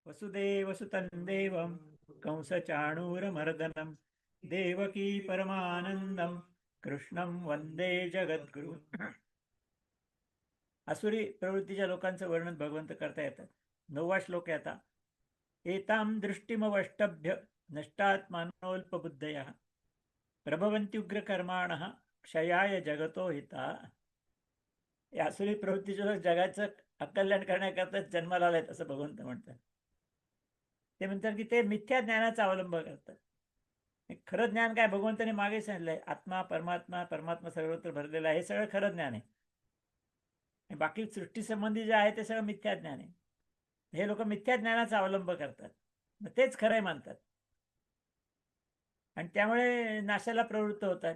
वसुदेवसुतं देवं कंसचाणूरमर्दनं देवकी परमानंदं कृष्णं वंदे जगद्गुरु. असुरी प्रवृत्तीच्या लोकांचं वर्णन भगवंत करता येतात. 9वा श्लोक आहे आता. एताम दृष्टिमवष्टभ्य नष्टात्मानोल्पबुद्धयः प्रभवन्त्युग्रकर्माणः क्षयाय जगतो हिता. या असुरी प्रवृत्तीच्या लोक जगाचं अकल्याण करण्याकरताच जन्माला आलेत असं भगवंत म्हणतात. ते म्हणतात की ते मिथ्या ज्ञानाचा अवलंब करतात. खरं ज्ञान काय भगवंताने मागे सांगितलंय, आत्मा परमात्मा, परमात्मा सर्वत्र भरलेला आहे, हे सगळं खरं ज्ञान आहे. बाकी सृष्टी संबंधी जे आहे ते सगळं मिथ्या ज्ञान आहे. हे लोक मिथ्या ज्ञानाचा अवलंब करतात, मग तेच खरंय मानतात आणि त्यामुळे नाशाला प्रवृत्त होतात.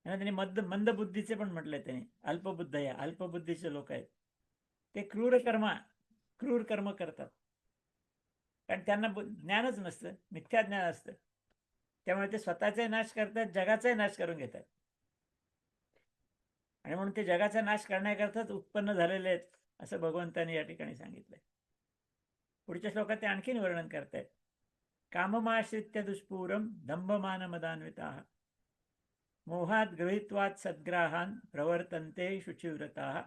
त्यांनी मंद बुद्धीचे पण म्हटलंय त्यांनी, अल्पबुद्ध या अल्पबुद्धीचे लोक आहेत ते क्रूर कर्म करतात, कारण त्यांना ज्ञानच नसतं, मिथ्या ज्ञान असतं. त्यामुळे ते स्वतःचाही नाश करतात, जगाचाही नाश करून घेतात. आणि म्हणून ते जगाचा नाश करण्याकरताच उत्पन्न झालेले आहेत असं भगवंतांनी या ठिकाणी सांगितलंय. पुढच्या श्लोकात ते आणखीन वर्णन करतायत. काममाश्रित्य दुष्पूरम दंभमान मदान्विताः मोहात गृहीत्वात सद्ग्राहान प्रवर्तन्ते शुचिव्रताः.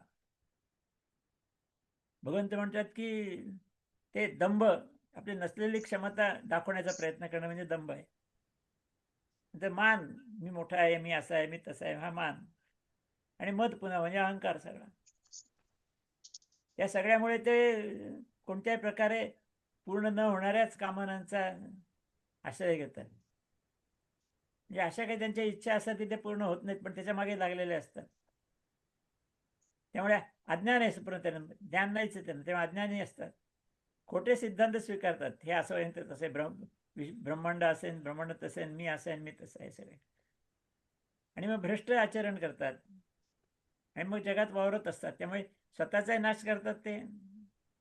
भगवंत म्हणतात की ते दंभ, आपली नसलेली क्षमता दाखवण्याचा प्रयत्न करणं म्हणजे दंभ आहे. मान, मी मोठा आहे, मी असा आहे, मी तसा आहे, हा मान. आणि मद पुन्हा म्हणजे अहंकार सगळा. या सगळ्यामुळे ते कोणत्याही प्रकारे पूर्ण न होणाऱ्याच कामनांचा आश्रय घेतात. म्हणजे अशा काही त्यांच्या इच्छा असतात की ते पूर्ण होत नाहीत, पण त्याच्या मागे लागलेले असतात. त्यामुळे अज्ञान आहे सुप्रत, ज्ञान नाहीच आहे त्यांना, तेव्हा अज्ञानी असतात. खोटे सिद्धांत स्वीकारतात, हे असं आहे तसे, ब्रह्मांड असेल, ब्रह्मांड तसे, मी असेल, मी तसं आहे सगळे. आणि मग भ्रष्ट आचरण करतात आणि मग जगात वावरत असतात. त्यामुळे स्वतःचाही नाश करतात ते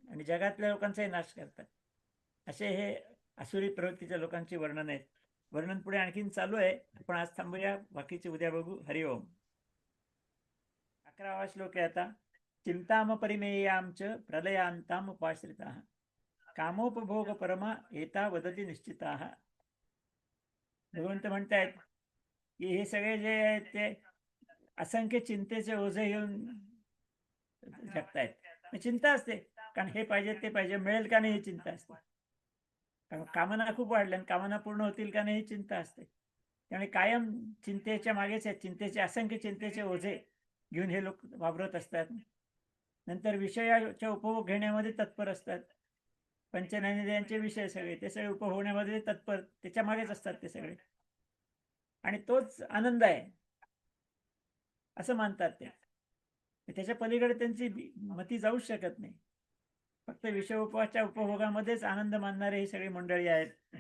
आणि जगातल्या लोकांचाही नाश करतात. असे हे असुरी प्रवृत्तीच्या लोकांची वर्णन आहेत. वर्णन पुढे आणखीन चालू आहे, आपण आज थांबूया, बाकीचे उद्या बघू. हरिओम. 11वा श्लोक आहे आता. चिंताम परिमेयांच प्रलयांताम उपाश्रिताः कामोपभोग परमा एता वदती निश्चिताः. भगवंत म्हणतायत की हे सगळे जे आहेत ते असंख्य चिंतेचे ओझे घेऊन जगतायत. चिंता असते, कारण हे पाहिजे ते पाहिजे, मिळेल का नाही ही चिंता असते. कारण कामना खूप वाढल्या आणि कामना पूर्ण होतील का नाही ही चिंता असते. त्यामुळे कायम चिंतेच्या मागेच आहेत, असंख्य चिंतेचे ओझे घेऊन हे लोक वावरत असतात. नंतर विषयाच्या उपभोग घेण्यामध्ये तत्पर असतात. पंचज्ञानेंद्रियांचे विषय सगळे, ते सगळे उपभोगण्यामध्ये तत्पर, त्याच्या मागेच असतात ते सगळे. आणि तोच आनंद आहे असं मानतात ते. त्याच्या पलीकडे त्यांची मती जाऊच शकत नाही. फक्त विषयोपवाच्या उपभोगामध्येच आनंद मानणारे ही सगळी मंडळी आहेत.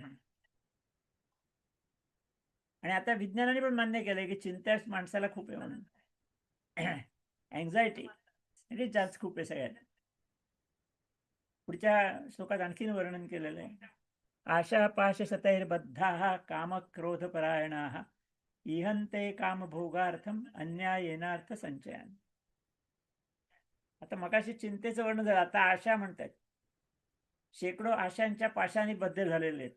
आणि आता विज्ञानाने पण मान्य केलंय की चिंता माणसाला खूप आहे म्हणून. अँझायटी जास्त खूप आहे सगळ्यात. पुढच्या श्लोकात आणखीन वर्णन केलेलं आहे. आशा पाश सतैर्बद्धाः काम क्रोध परायणाः इहन्ते काम भोगार्थम अन्यायेनार्थ संचयान. आता मगाशी चिंतेचं वर्णन झालं, आता आशा म्हणतात. शेकडो आशांच्या पाशाने बद्ध झालेले आहेत.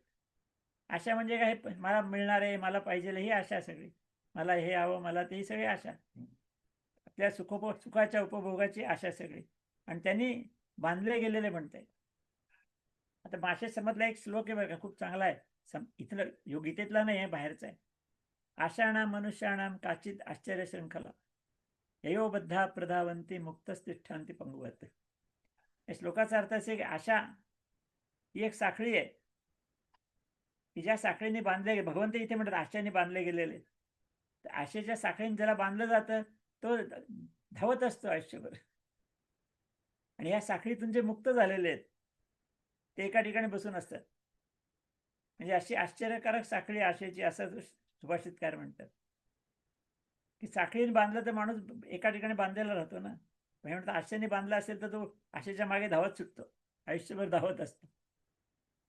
आशा म्हणजे काय, मला मिळणार आहे, मला पाहिजे ही आशा सगळी, मला हे हवं, मला ते सगळी आशा, आपल्या सुखाच्या उपभोगाची आशा सगळी, आणि त्यांनी बांधले गेलेले म्हणतायत. आता माशे समजला एक श्लोक आहे बघा, खूप चांगला आहे, इथलं योगितेतला नाही आहे, बाहेरचा आहे. आशाणाम मनुष्याणाम काचित आश्चर्य शृंखला ययोबद्धा प्रधावंती मुक्तस्तिष्ठांती पंगवत. या श्लोकाचा अर्थ असे की आशा ही एक साखळी आहे की ज्या साखळीने बांधले, भगवंत इथे म्हणतात आशेने बांधले गेलेले. आशेच्या साखळीने ज्याला बांधलं जातं तो धावत असतो आयुष्यभर. आणि या साखळीतून जे मुक्त झालेले आहेत ते एका ठिकाणी बसून असतात. म्हणजे अशी आश्चर्यकारक साखळी आशेची, असं सुभाषितकार म्हणतात. की साखळीने बांधलं तर माणूस एका ठिकाणी बांधलेला राहतो ना. म्हणतात आशेने बांधला असेल तर तो आशेच्या मागे धावत सुटतो, आयुष्यभर धावत असतो.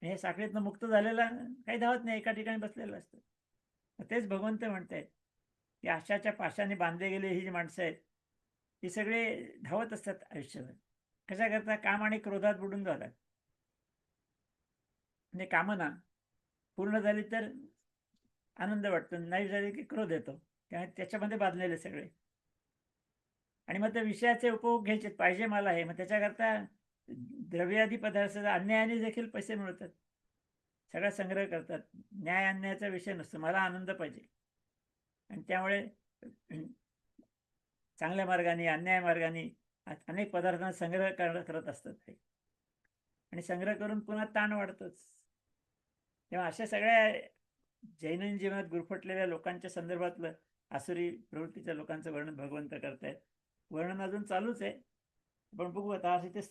हे साखळीतनं मुक्त झालेला काही धावत नाही, एका ठिकाणी बसलेलं असतं. तेच भगवंत म्हणतायत की आशाच्या पाशाने बांधले गेले ही जी माणसं आहेत ती सगळे धावत असतात आयुष्यभर. कशा करता? काम आणि क्रोधात बुडून जातात. म्हणजे कामना पूर्ण झाली तर आनंद वाटतो, नाही झाली की क्रोध येतो. त्याच्यामध्ये बांधलेले सगळे. आणि मग त्या विषयाचे उपभोग घ्यायचे पाहिजे मला हे, मग त्याच्याकरता द्रव्यादी पदार्थ अन्यायाने देखील पैसे मिळतात. सगळा संग्रह करतात. न्याय अन्यायाचा विषय नसतो, मला आनंद पाहिजे. आणि त्यामुळे चांगल्या मार्गाने अन्याय मार्गाने अनेक पदार्थांचा संग्रह करत असतात ते. आणि संग्रह करून पुन्हा ताण वाढतोच. तेव्हा अशा सगळ्या जैन जीवनात गुरफटलेल्या लोकांच्या संदर्भातलं आसुरी प्रवृत्तीच्या लोकांचं वर्णन भगवंत करतायत. वर्णन अजून चालूच आहे, पण बघू आता इथेच